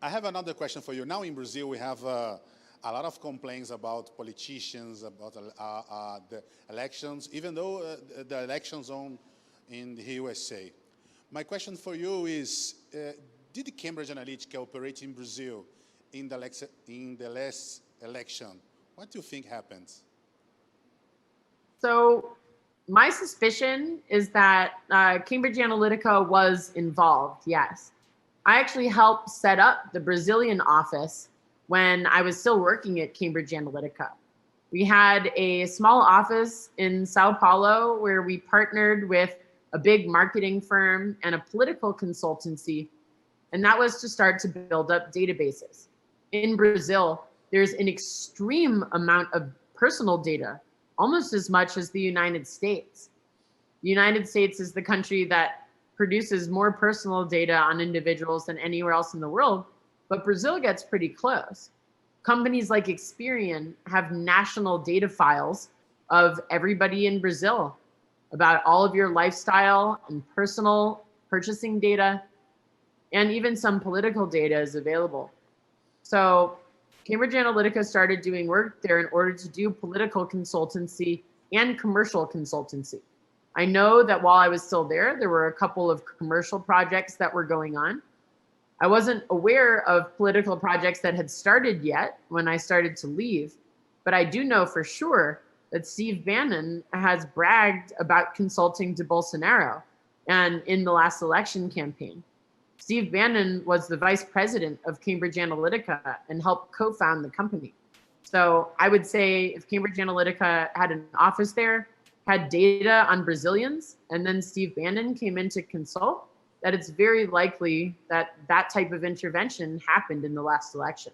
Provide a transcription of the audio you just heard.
I have another question for you. Now in Brazil, we have a lot of complaints about politicians, about the elections, even though the elections in the USA. My question for you is, did Cambridge Analytica operate in Brazil in the last election? What do you think happened? So my suspicion is that Cambridge Analytica was involved, yes. I actually helped set up the Brazilian office when I was still working at Cambridge Analytica. We had a small office in Sao Paulo where we partnered with a big marketing firm and a political consultancy, and that was to start to build up databases. In Brazil, there's an extreme amount of personal data, almost as much as the United States. The United States is the country that produces more personal data on individuals than anywhere else in the world, but Brazil gets pretty close. Companies like Experian have national data files of everybody in Brazil about all of your lifestyle and personal purchasing data, and even some political data is available. So Cambridge Analytica started doing work there in order to do political consultancy and commercial consultancy. I know that while I was still there were a couple of commercial projects that were going on. I wasn't aware of political projects that had started yet when I started to leave, but I do know for sure that Steve Bannon has bragged about consulting to Bolsonaro and in the last election campaign. Steve Bannon was the vice president of Cambridge Analytica and helped co-found the company. So I would say if Cambridge Analytica had an office there, had data on Brazilians, and then Steve Bannon came in to consult, that it's very likely that that type of intervention happened in the last election.